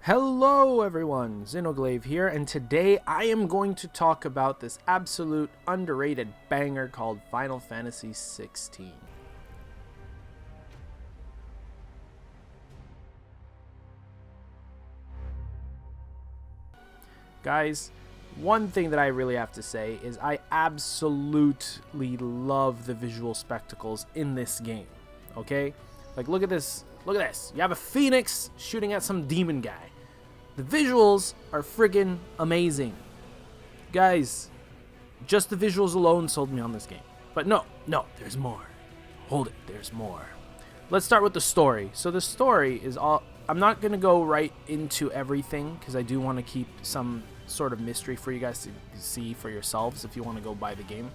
Hello everyone, Xenoglaive here, and today I am going to talk about this absolute underrated banger called Final Fantasy XVI. Guys, one thing that I really have to say is I absolutely love the visual spectacles in this game, okay? Like, look at this. Look at this. You have a phoenix shooting at some demon guy. The visuals are friggin' amazing. Guys, just the visuals alone sold me on this game. But no, there's more. Hold it, there's more. Let's start with the story. So the story is all... I'm not going to go right into everything because I do want to keep some sort of mystery for you guys to see for yourselves if you want to go buy the game.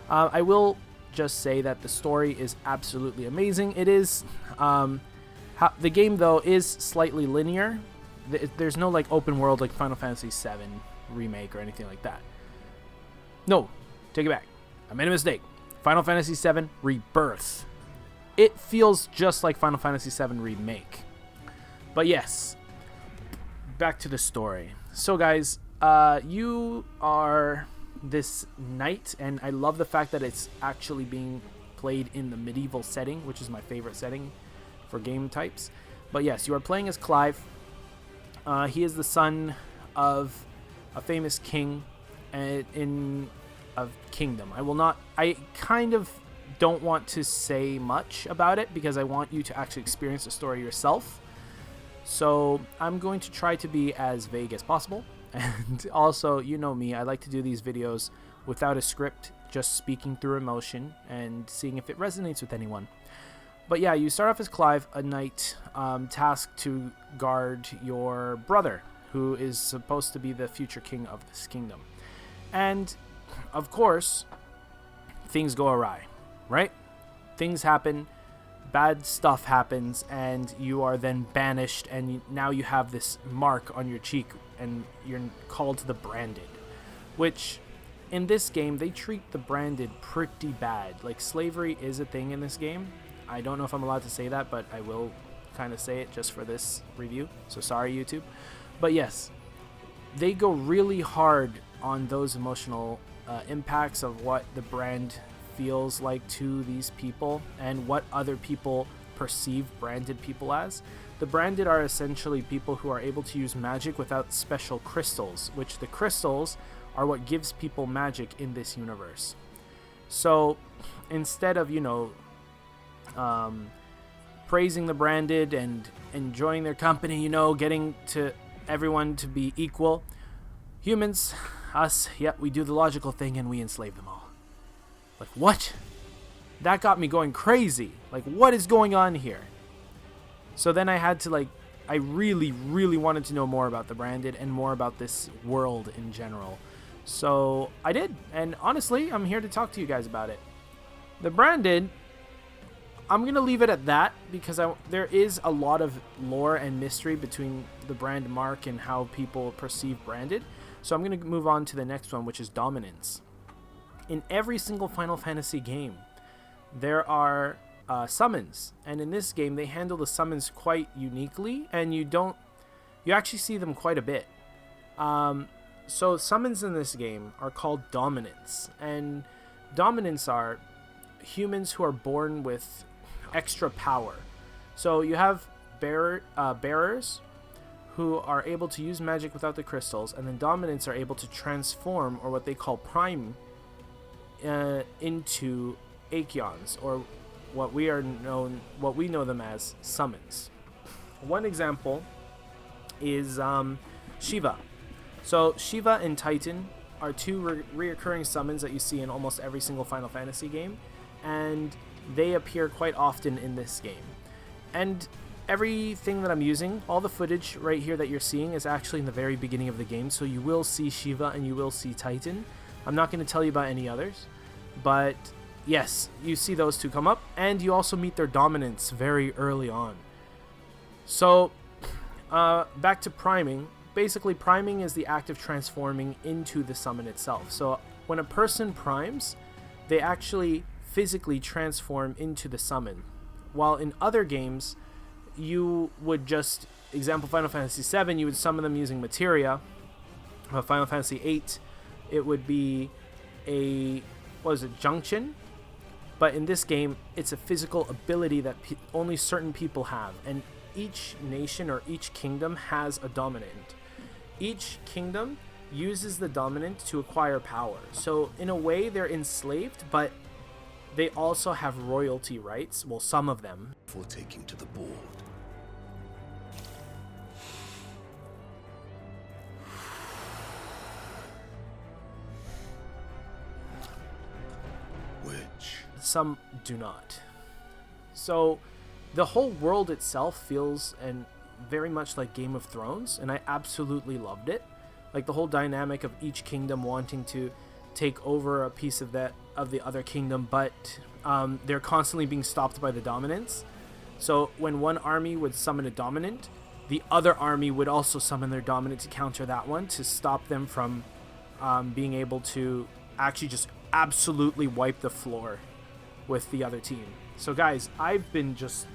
I will just say that the story is absolutely amazing. It is... the game, though, is slightly linear. There's no like open world like Final Fantasy VII Remake or anything like that. No, take it back. I made a mistake. Final Fantasy VII Rebirth. It feels just like Final Fantasy VII Remake. But yes, back to the story. So guys, you are this knight, and I love the fact that it's actually being played in the medieval setting, which is my favorite setting for game types. But yes, you are playing as Clive. He is the son of a famous king in a kingdom. I kind of don't want to say much about it because I want you to actually experience the story yourself. So I'm going to try to be as vague as possible. And also, you know me, I like to do these videos without a script, just speaking through emotion and seeing if it resonates with anyone. But yeah, you start off as Clive, a knight tasked to guard your brother, who is supposed to be the future king of this kingdom. And, of course, things go awry, right? Things happen, bad stuff happens, and you are then banished, and now you have this mark on your cheek, and you're called the Branded, which... in this game, they treat the Branded pretty bad. Like, slavery is a thing in this game. I don't know if I'm allowed to say that, but I will kind of say it just for this review. So sorry, YouTube. But yes, they go really hard on those emotional impacts of what the brand feels like to these people and what other people perceive branded people as. The branded are essentially people who are able to use magic without special crystals, which the crystals are what gives people magic in this universe. So instead of, praising the branded and enjoying their company, getting to everyone to be equal, humans, us, we do the logical thing and we enslave them all. Like, what? That got me going crazy. Like, what is going on here? So then I had to, I really, really wanted to know more about the branded and more about this world in general. So I did, and honestly, I'm here to talk to you guys about it. The branded, I'm going to leave it at that because there is a lot of lore and mystery between the brand mark and how people perceive branded. So I'm going to move on to the next one, which is dominance. In every single Final Fantasy game, there are summons, and in this game, they handle the summons quite uniquely, and you actually see them quite a bit. So summons in this game are called dominants, and dominants are humans who are born with extra power. So you have bearers who are able to use magic without the crystals, and then dominants are able to transform, or what they call prime, into Acheons, or what we know them as summons. One example is Shiva. So Shiva and Titan are two reoccurring summons that you see in almost every single Final Fantasy game, and they appear quite often in this game. And everything that I'm using, all the footage right here that you're seeing, is actually in the very beginning of the game, so you will see Shiva and you will see Titan. I'm not going to tell you about any others, but yes, you see those two come up, and you also meet their dominance very early on. So, back to priming. Basically, priming is the act of transforming into the summon itself. So when a person primes, they actually physically transform into the summon. While in other games, you would just example, Final Fantasy VII, you would summon them using materia. Final Fantasy VIII, it would be a, what is it, junction? But in this game, it's a physical ability that only certain people have. And each nation or each kingdom has a dominant. Each kingdom uses the dominant to acquire power. So in a way, they're enslaved, but they also have royalty rights. Well, some of them. For taking to the board. Which? Some do not. So the whole world itself feels and very much like Game of Thrones, and I absolutely loved it. Like the whole dynamic of each kingdom wanting to take over a piece of the other kingdom, but they're constantly being stopped by the dominants. So when one army would summon a dominant, the other army would also summon their dominant to counter that one, to stop them from being able to actually just absolutely wipe the floor with the other team. So guys, I've been just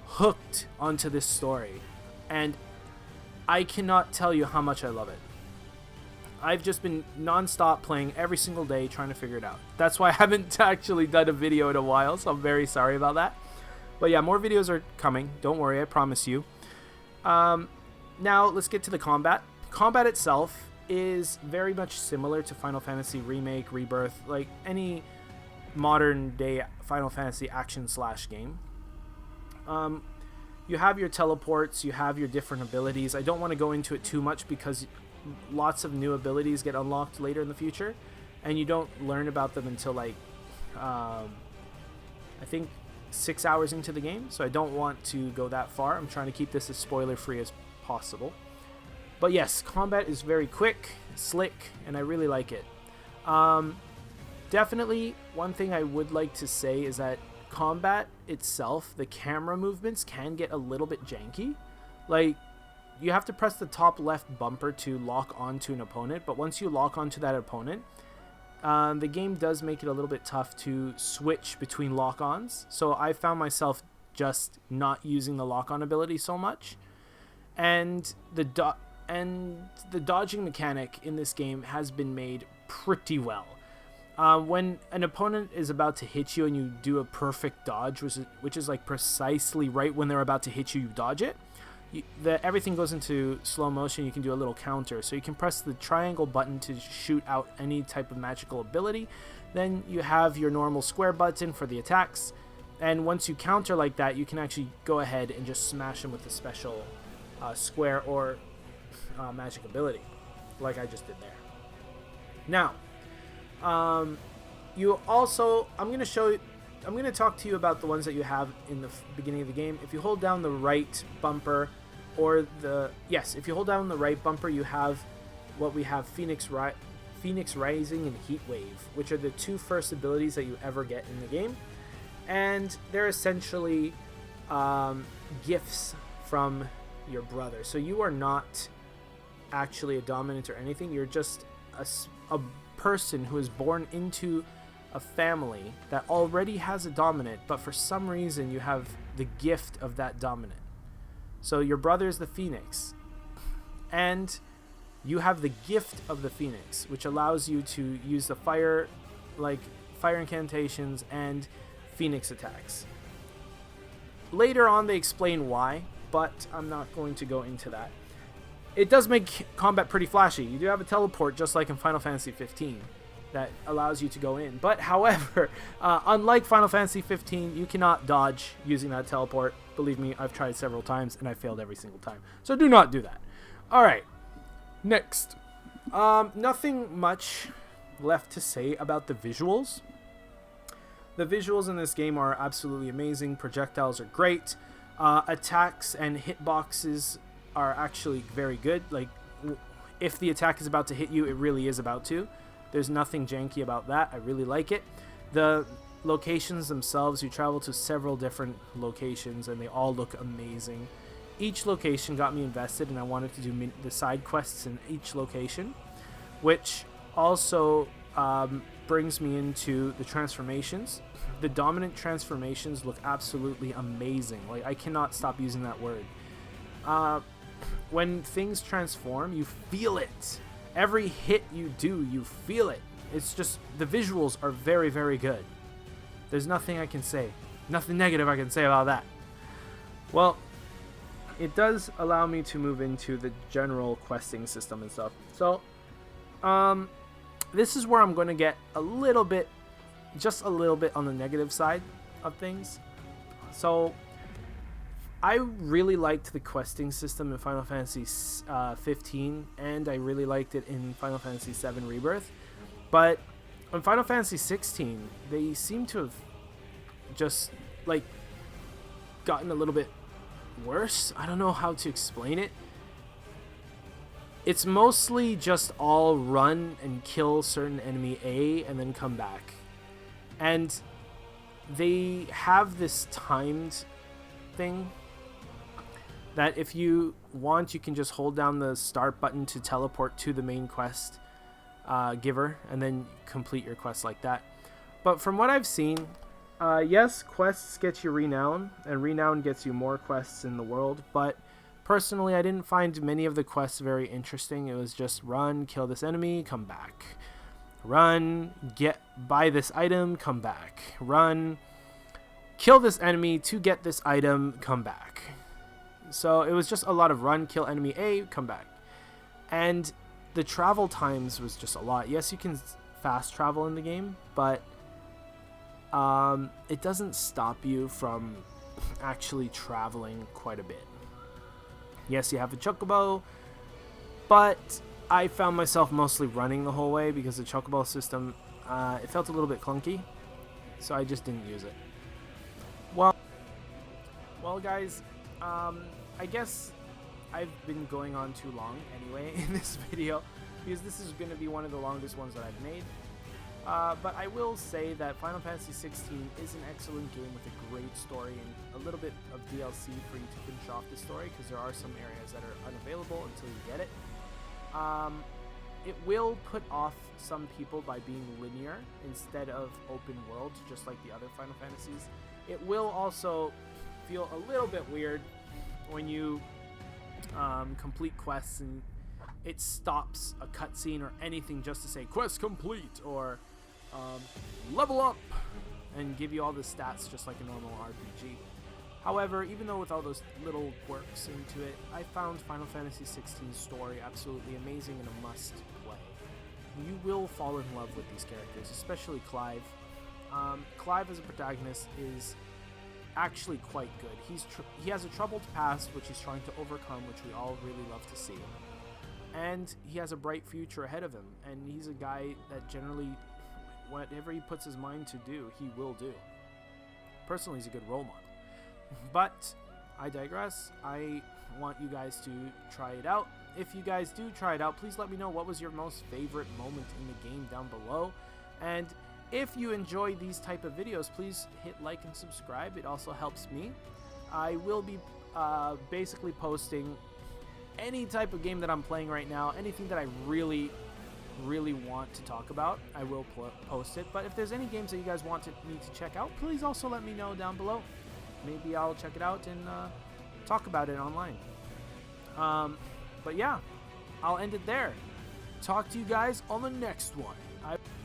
hooked onto this story, and I cannot tell you how much I love it. I've just been non-stop playing every single day trying to figure it out. That's why I haven't actually done a video in a while, so I'm very sorry about that. But yeah, more videos are coming. Don't worry, I promise you. Now, let's get to the combat. Combat itself is very much similar to Final Fantasy Remake, Rebirth, like any modern day Final Fantasy action slash game. You have your teleports, you have your different abilities. I don't want to go into it too much because lots of new abilities get unlocked later in the future, and you don't learn about them until like I think 6 hours into the game, so I don't want to go that far. I'm trying to keep this as spoiler free as possible. But yes, combat is very quick, slick, and I really like it. Definitely one thing I would like to say is that combat itself, the camera movements can get a little bit janky. Like, you have to press the top left bumper to lock onto an opponent, but once you lock onto that opponent, the game does make it a little bit tough to switch between lock-ons. So I found myself just not using the lock-on ability so much. And the dodging mechanic in this game has been made pretty well. When an opponent is about to hit you and you do a perfect dodge, which is like precisely right when they're about to hit you, you dodge it. Everything goes into slow motion. You can do a little counter. So you can press the triangle button to shoot out any type of magical ability. Then you have your normal square button for the attacks. And once you counter like that, you can actually go ahead and just smash them with the special square or magic ability, like I just did there. Now, you also, I'm going to talk to you about the ones that you have in the beginning of the game. If you hold down the right bumper, if you hold down the right bumper, you have what we have, Phoenix Rising and Heat Wave, which are the two first abilities that you ever get in the game. And they're essentially gifts from your brother. So you are not actually a dominant or anything. You're just a person who is born into a family that already has a dominant, but for some reason you have the gift of that dominant. So your brother is the Phoenix, and you have the gift of the Phoenix, which allows you to use the fire incantations and Phoenix attacks. Later on they explain why, but I'm not going to go into that. It does make combat pretty flashy. You do have a teleport just like in Final Fantasy XV that allows you to go in. But however, unlike Final Fantasy XV, you cannot dodge using that teleport. Believe me, I've tried several times and I failed every single time. So do not do that. Alright, next. Nothing much left to say about the visuals. The visuals in this game are absolutely amazing. Projectiles are great. Attacks and hitboxes are actually very good. Like, if the attack is about to hit you, it really is about to. There's nothing janky about that. I really like it. The locations themselves, you travel to several different locations and they all look amazing. Each location got me invested, and I wanted to do the side quests in each location, which also brings me into the transformations. The dominant transformations look absolutely amazing. Like, I cannot stop using that word. when things transform, you feel it. Every hit you do, you feel it. It's just, the visuals are very, very good. There's nothing I can say. Nothing negative I can say about that. Well, it does allow me to move into the general questing system and stuff. So, this is where I'm going to get a little bit, just a little bit on the negative side of things. So, I really liked the questing system in Final Fantasy 15, and I really liked it in Final Fantasy VII Rebirth. But in Final Fantasy 16, they seem to have just, like, gotten a little bit worse. I don't know how to explain it. It's mostly just all run and kill certain enemy A and then come back. And they have this timed thing that if you want, you can just hold down the start button to teleport to the main quest giver and then complete your quest like that. But from what I've seen, yes, quests get you renown, and renown gets you more quests in the world, but personally I didn't find many of the quests very interesting. It was just run, kill this enemy, come back. Run, buy this item, come back. Run, kill this enemy to get this item, come back. So it was just a lot of run, kill enemy A, come back. And the travel times was just a lot. Yes, you can fast travel in the game, but it doesn't stop you from actually traveling quite a bit. Yes, you have a chocobo, but I found myself mostly running the whole way because the chocobo system, it felt a little bit clunky, so I just didn't use it. Well guys, I guess I've been going on too long anyway in this video, because this is going to be one of the longest ones that I've made. But I will say that Final Fantasy XVI is an excellent game with a great story and a little bit of DLC for you to finish off the story, because there are some areas that are unavailable until you get it. It will put off some people by being linear instead of open world, just like the other Final Fantasies. It will also feel a little bit weird when you complete quests and it stops a cutscene or anything just to say quest complete or level up and give you all the stats just like a normal RPG. However, even though with all those little quirks into it, I found Final Fantasy XVI's story absolutely amazing and a must play. You will fall in love with these characters, especially Clive. Clive as a protagonist is actually quite good. He has a troubled past which he's trying to overcome, which we all really love to see. And he has a bright future ahead of him, and he's a guy that generally, whatever he puts his mind to do, he will do. Personally, he's a good role model. But I digress. I want you guys to try it out. If you guys do try it out, please let me know what was your most favorite moment in the game down below. And if you enjoy these type of videos, please hit like and subscribe. It also helps me. I will be basically posting any type of game that I'm playing right now, anything that I really want to talk about, I will post it. But if there's any games that you guys want me to check out, please also let me know down below. Maybe I'll check it out and talk about it online. But yeah, I'll end it there. Talk to you guys on the next one.